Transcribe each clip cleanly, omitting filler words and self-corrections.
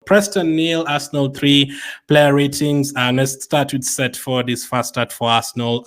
Preston 0, Arsenal 3. Player ratings. Let's start with Setford. His first start for Arsenal.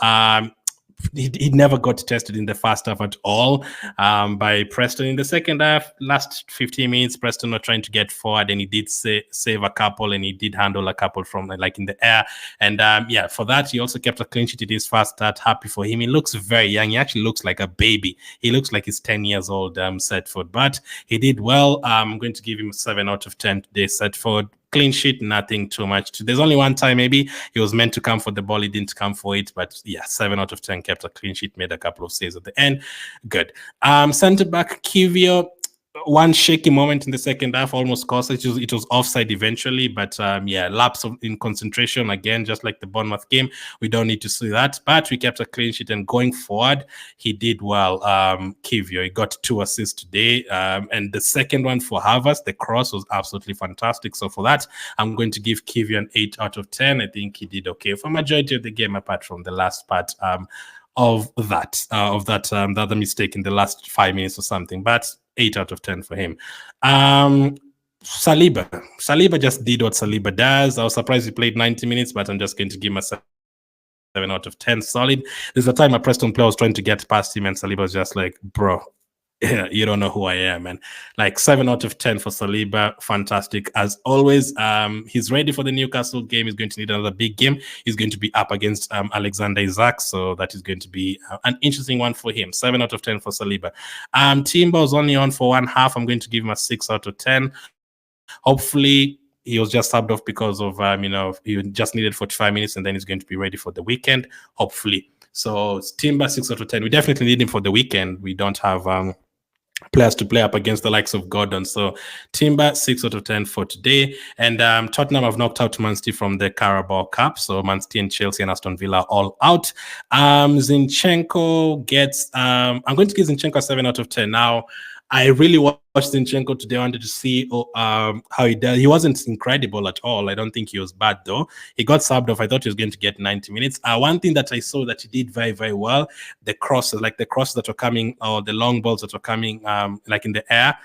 He never got tested in the first half at all by Preston. In the second half, last 15 minutes, Preston were trying to get forward, and he did save a couple, and he did handle a couple from like in the air. And yeah, for that, he also kept a clean sheet in his first start. Happy for him. He looks very young. He actually looks like a baby. He looks like he's 10 years old, Setford. But he did well. I'm going to give him a 7 out of 10 today, Setford. Clean sheet, nothing too much. There's only one time maybe he was meant to come for the ball, he didn't come for it, but yeah, 7 out of 10, kept a clean sheet, made a couple of saves at the end. Good. Centre back Kiwior, one shaky moment in the second half, almost cost it. It was offside eventually, but yeah, lapse in concentration again, just like the Bournemouth game. We don't need to see that, but we kept a clean sheet, and going forward, he did well. Kiwior, he got 2 assists today, and the second one for Havertz, the cross was absolutely fantastic. So for that, I'm going to give Kiwior an 8 out of 10. I think he did okay for majority of the game, apart from the last part of that the other mistake in the last 5 minutes or something, but 8 out of 10 for him. Saliba just did what Saliba does. I was surprised he played 90 minutes, but I'm just going to give him a 7 out of 10 solid. There's a time a Preston player was trying to get past him, and Saliba was just like, bro, you don't know who I am, man. Like 7 out of 10 for Saliba. Fantastic as always. He's ready for the Newcastle game. He's going to need another big game. He's going to be up against Alexander Isak, so that is going to be an interesting one for him. 7 out of 10 for Saliba. Timber was only on for one half. I'm going to give him a 6 out of 10. Hopefully he was just subbed off because of he just needed 45 minutes, and then he's going to be ready for the weekend, hopefully. So Timber 6 out of 10. We definitely need him for the weekend. We don't have players to play up against the likes of Gordon. So Timber 6 out of 10 for today. And Tottenham have knocked out Man City from the Carabao Cup. So Man City and Chelsea and Aston Villa are all out. Zinchenko gets I'm going to give Zinchenko a 7 out of 10. Now, I really watched Zinchenko today. I wanted to see how he does. He wasn't incredible at all. I don't think he was bad, though. He got subbed off. I thought he was going to get 90 minutes. One thing that I saw that he did very, very well, the crosses, like the crosses that were coming, or the long balls that were coming like in the air,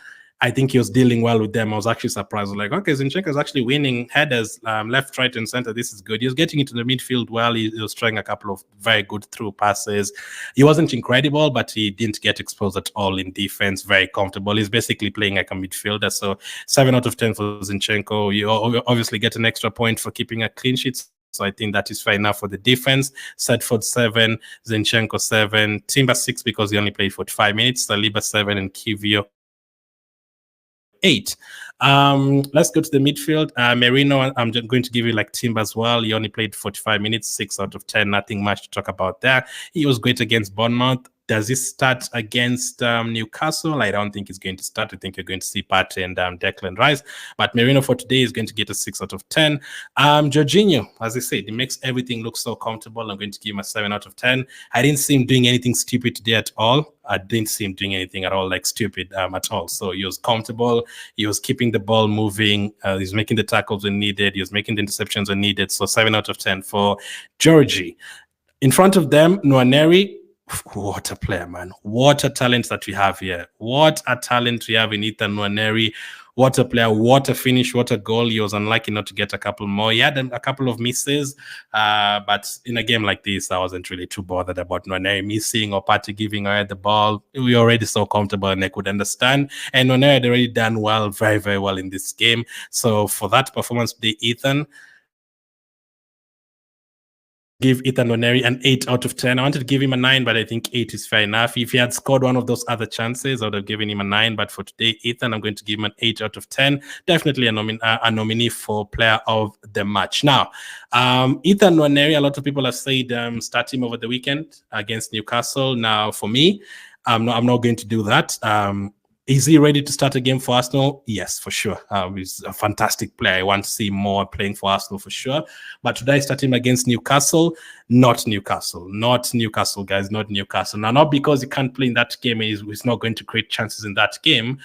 I think he was dealing well with them. I was actually surprised. Like, okay, Zinchenko is actually winning headers left, right, and center. This is good. He was getting into the midfield well. He was trying a couple of very good through passes. He wasn't incredible, but he didn't get exposed at all in defense. Very comfortable. He's basically playing like a midfielder. So 7 out of 10 for Zinchenko. You obviously get an extra point for keeping a clean sheet. So I think that is fair enough for the defense. Setford 7, Zinchenko 7, Timber 6 because he only played 45 minutes, Saliba 7, and Kiwior 8. Let's go to the midfield. Merino, I'm just going to give you like Timber as well. He only played 45 minutes, 6 out of 10. Nothing much to talk about there. He was great against Bournemouth. Does he start against Newcastle? I don't think he's going to start. I think you're going to see Partey and Declan Rice. But Merino for today is going to get a 6 out of 10. Jorginho, as I said, he makes everything look so comfortable. I'm going to give him a 7 out of 10. I didn't see him doing anything stupid today at all. I didn't see him doing anything at all like stupid at all. So he was comfortable. He was keeping the ball moving. He's making the tackles when needed. He was making the interceptions when needed. So 7 out of 10 for Georgie. In front of them, Nwaneri. What a player, man. What a talent that we have here. What a talent we have in Ethan Nwaneri. What a player. What a finish. What a goal. He was unlucky not to get a couple more. He had a couple of misses, but in a game like this, I wasn't really too bothered about Nwaneri missing or Partey giving away the ball. We were already so comfortable and I could understand. And Nwaneri had already done well, very, very well in this game. So for that performance today, Ethan, give Ethan Nwaneri an 8 out of 10. I wanted to give him a 9, but I think 8 is fair enough. If he had scored one of those other chances, I would have given him a 9. But for today, Ethan, I'm going to give him an 8 out of 10. Definitely a nominee for player of the match. Now, Ethan Nwaneri, a lot of people have said start him over the weekend against Newcastle. Now, for me, I'm not going to do that. Is he ready to start a game for Arsenal? Yes, for sure. He's a fantastic player. I want to see more playing for Arsenal for sure. But today I start him against Newcastle? Not Newcastle. Not Newcastle, guys. Not Newcastle. Now, not because he can't play in that game and he's not going to create chances in that game.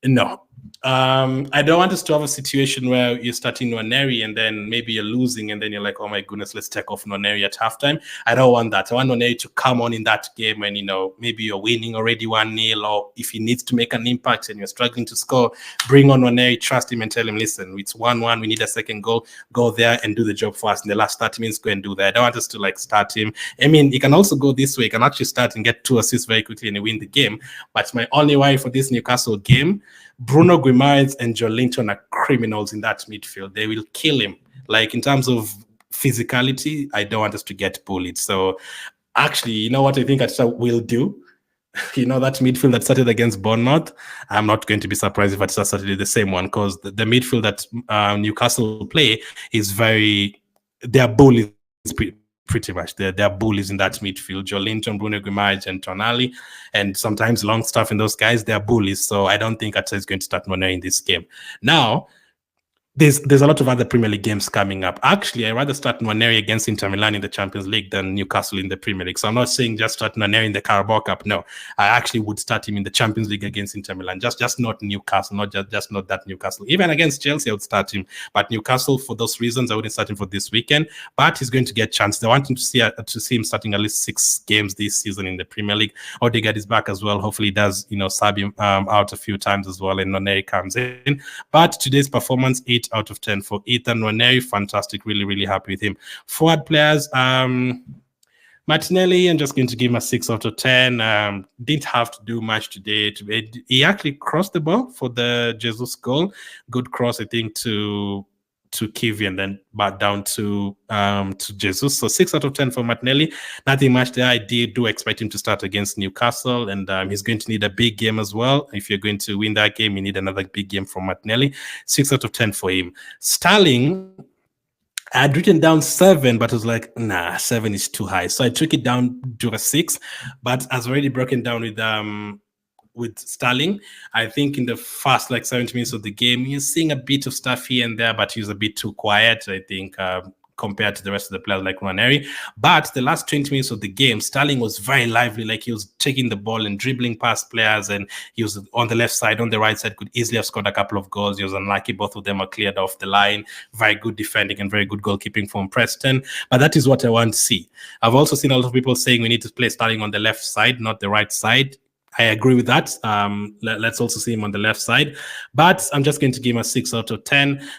No, I don't want us to have a situation where you're starting Nwaneri and then maybe you're losing and then you're like, oh my goodness, let's take off Nwaneri at halftime. I don't want that. I want Nwaneri to come on in that game and, maybe you're winning already 1-0, or if he needs to make an impact and you're struggling to score, bring on Nwaneri, trust him and tell him, listen, it's 1-1, we need a second goal, go there and do the job for us. In the last 30 minutes, go and do that. I don't want us to start him. I mean, he can also go this way. He can actually start and get 2 assists very quickly and win the game. But my only worry for this Newcastle game, Bruno Guimaraes and Joelinton are criminals in that midfield. They will kill him. In terms of physicality, I don't want us to get bullied. So actually, you know what I think Arteta will do? That midfield that started against Bournemouth, I'm not going to be surprised if Arteta started the same one, because the midfield that Newcastle play is they're bullies pretty much. They're bullies in that midfield. Joelinton, Bruno Guimaraes, and Tonali, and sometimes Longstaff and those guys, they're bullies. So I don't think Arteta is going to start Nwaneri in this game. Now, there's a lot of other Premier League games coming up. Actually, I'd rather start Nwaneri against Inter Milan in the Champions League than Newcastle in the Premier League. So I'm not saying just start Nwaneri in the Carabao Cup. No, I actually would start him in the Champions League against Inter Milan. Just not Newcastle, not that Newcastle. Even against Chelsea, I would start him. But Newcastle, for those reasons, I wouldn't start him for this weekend. But he's going to get chances. They want him to see him starting at least 6 games this season in the Premier League. Odegaard is back as well. Hopefully, he does sub him out a few times as well, and Nwaneri comes in. But today's performance, 8 out of 10 for Ethan Nwaneri. Fantastic. Really, really happy with him. Forward players, Martinelli, I'm just going to give him a 6 out of 10. Didn't have to do much today. He actually crossed the ball for the Jesus goal. Good cross, I think, to Kiwi and then back down to Jesus. So 6 out of 10 for Martinelli. Nothing much there. I do expect him to start against Newcastle, and he's going to need a big game as well. If you're going to win that game, you need another big game from Martinelli. 6 out of 10 for him. Sterling, I had written down 7, but I was like, nah, 7 is too high. So I took it down to a 6, but as already broken down with Sterling, I think in the first 70 minutes of the game, you're seeing a bit of stuff here and there, but he was a bit too quiet, I think, compared to the rest of the players like Nwaneri. But the last 20 minutes of the game, Sterling was very lively. He was taking the ball and dribbling past players, and he was on the left side, on the right side, could easily have scored a couple of goals. He was unlucky. Both of them are cleared off the line. Very good defending and very good goalkeeping from Preston. But that is what I want to see. I've also seen a lot of people saying we need to play Sterling on the left side, not the right side. I agree with that. Let's also see him on the left side. But I'm just going to give him a 6 out of 10.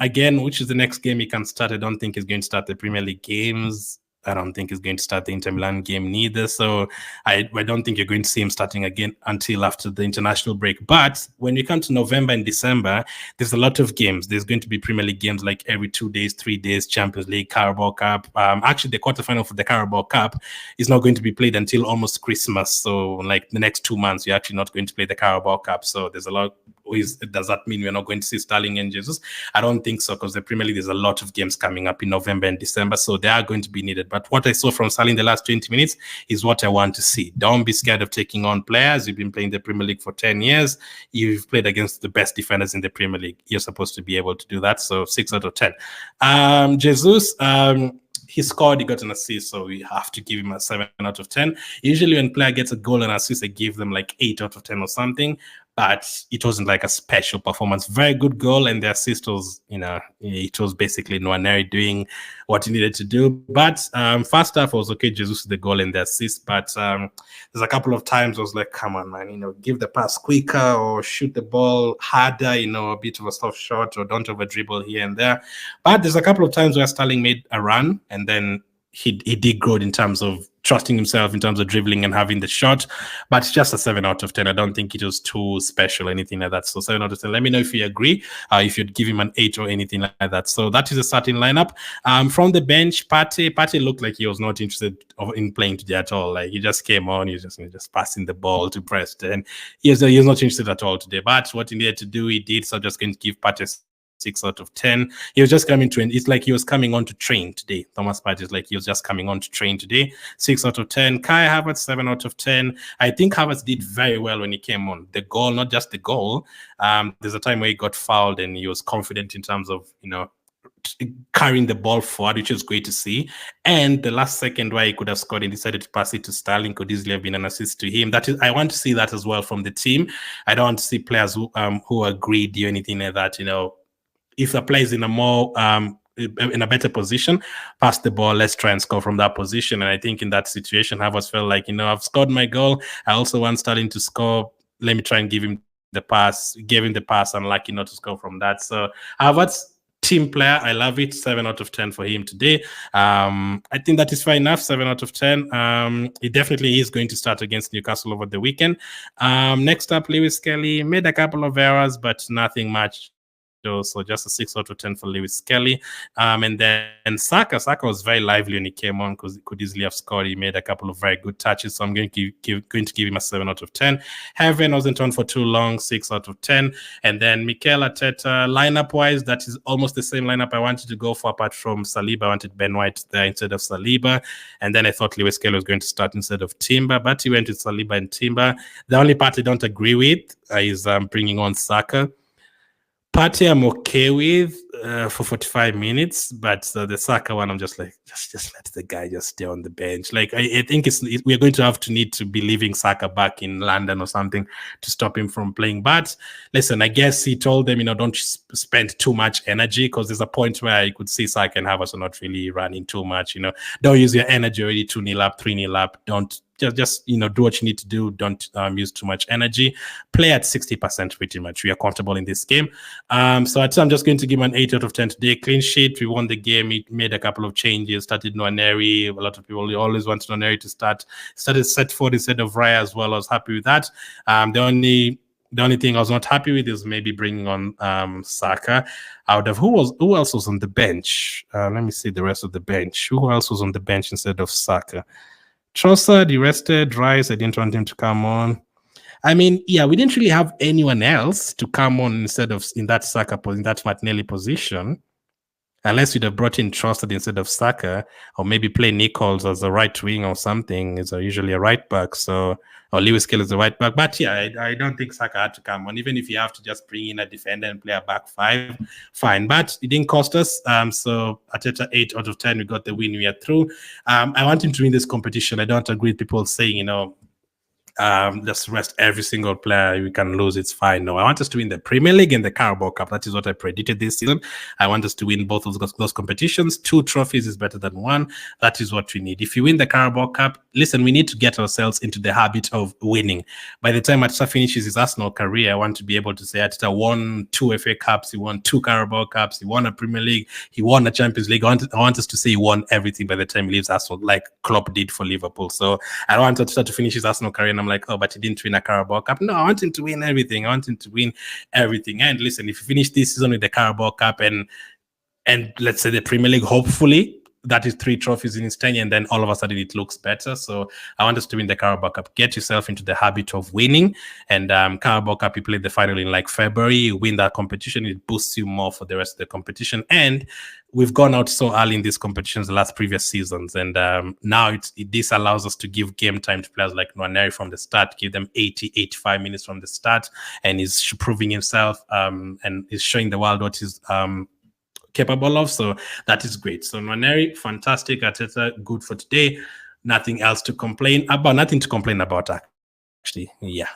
Again, which is the next game he can start. I don't think he's going to start the Premier League games. I don't think he's going to start the Inter Milan game neither. So I don't think you're going to see him starting again until after the international break. But when you come to November and December, there's a lot of games. There's going to be Premier League games every 2 days, 3 days, Champions League, Carabao Cup. Actually, the quarterfinal for the Carabao Cup is not going to be played until almost Christmas. So the next 2 months, you're actually not going to play the Carabao Cup. So there's a lot. Does that mean we're not going to see Sterling and Jesus? I don't think so, because the Premier League, there's a lot of games coming up in November and December, so they are going to be needed. But what I saw from Sterling the last 20 minutes is what I want to see. Don't be scared of taking on players. You've been playing the Premier League for 10 years. You've played against the best defenders in the Premier League. You're supposed to be able to do that. So 6 out of 10. Jesus, he scored, he got an assist, so we have to give him a 7 out of 10. Usually when a player gets a goal and assist, I give them 8 out of 10 or something. But it wasn't a special performance. Very good goal, and the assist was, it was basically Nwaneri doing what he needed to do. But first half was okay, Jesus the goal and the assist. But there's a couple of times I was like, come on, man, give the pass quicker or shoot the ball harder, a bit of a soft shot, or don't over dribble here and there. But there's a couple of times where Sterling made a run, and then he did grow in terms of trusting himself, in terms of dribbling and having the shot. But it's just a 7 out of 10. I don't think it was too special or anything like that. So 7 out of 10. Let me know if you agree, if you'd give him an 8 or anything like that. So that is the starting lineup. From the bench, Partey looked like he was not interested in playing today at all. He just came on, he was just passing the ball to Preston. He was not interested at all today. But what he needed to do, he did. So I'm just going to give Partey 6 out of 10. He was just coming to, it's like he was coming on to train today. Thomas Partey is he was just coming on to train today. 6 out of 10. Kai Havertz, 7 out of 10. I think Havertz did very well when he came on. The goal, not just the goal. There's a time where he got fouled and he was confident in terms of, carrying the ball forward, which is great to see. And the last second where he could have scored and decided to pass it to Sterling could easily have been an assist to him. That is, I want to see that as well from the team. I don't want to see players who are greedy or anything like that. If a player is in a more in a better position, pass the ball, let's try and score from that position. And I think in that situation, Havertz felt like, I've scored my goal. I also want Sterling to score. Let me try and give him the pass. Gave him the pass, unlucky not to score from that. So Havertz, team player, I love it. 7 out of 10 for him today. I think that is fine enough. 7 out of 10. He definitely is going to start against Newcastle over the weekend. Next up, Lewis Kelly made a couple of errors, but nothing much. So just a 6 out of 10 for Lewis Kelly. And then Saka was very lively when he came on because he could easily have scored. He made a couple of very good touches. So I'm going to give him a 7 out of 10. Heaven wasn't on for too long, 6 out of 10. And then Mikel Arteta, lineup-wise, that is almost the same lineup I wanted to go for apart from Saliba. I wanted Ben White there instead of Saliba. And then I thought Lewis Kelly was going to start instead of Timber, but he went with Saliba and Timber. The only part I don't agree with is bringing on Saka. Party I'm okay with for 45 minutes, but the Saka one, I'm just like, just let the guy just stay on the bench. Like, I think we're going to need to be leaving Saka back in London or something to stop him from playing. But listen, I guess he told them, don't spend too much energy, because there's a point where you could see Saka and Havertz are not really running too much. Don't use your energy already 2-0 up, 3-0 up. Don't. Just do what you need to do. Don't use too much energy. Play at 60% pretty much. We are comfortable in this game. So I'm just going to give him an 8 out of 10 today. Clean sheet. We won the game. It made a couple of changes. Started Nwaneri. A lot of people always want Nwaneri to start. Started Setford instead of Raya as well. I was happy with that. The only thing I was not happy with is maybe bringing on Saka. Who else was on the bench? Let me see the rest of the bench. Who else was on the bench instead of Saka? Trossard, he rested. Rice, I didn't want him to come on. I mean, yeah, we didn't really have anyone else to come on instead of in that Saka, in that Martinelli position, unless you'd have brought in Trossard instead of Saka, or maybe play Nichols as a right wing or something. Is usually a right back, or Lewis Kelly is a right back. But yeah, I don't think Saka had to come on. Even if you have to just bring in a defender and play a back five, fine. But it didn't cost us. So Arteta 8 out of 10, we got the win. We are through. I want him to win this competition. I don't agree with people saying, just rest every single player. We can lose. It's fine. No, I want us to win the Premier League and the Carabao Cup. That is what I predicted this season. I want us to win both of those competitions. 2 trophies is better than 1. That is what we need. If you win the Carabao Cup, listen, we need to get ourselves into the habit of winning. By the time Arteta finishes his Arsenal career, I want to be able to say Arteta won 2 FA Cups, he won 2 Carabao Cups, he won a Premier League, he won a Champions League. I want us to say he won everything by the time he leaves Arsenal, like Klopp did for Liverpool. So I don't want Arteta to finish his Arsenal career and I'm like, oh, but he didn't win a Carabao Cup. No, I want him to win everything. I want him to win everything. And listen, if you finish this season with the Carabao Cup and let's say the Premier League, hopefully that is 3 trophies in his tenure, and then all of a sudden it looks better. So I want us to win the Carabao Cup. Get yourself into the habit of winning. And Carabao Cup, you play the final in like February, you win that competition, it boosts you more for the rest of the competition. And we've gone out so early in these competitions the previous seasons, and now this allows us to give game time to players like Nwaneri from the start, give them 85 minutes from the start, and he's proving himself and is showing the world what he's capable of. So that is great. So Nwaneri, fantastic. Arteta, good for today. Nothing to complain about, actually. Yeah.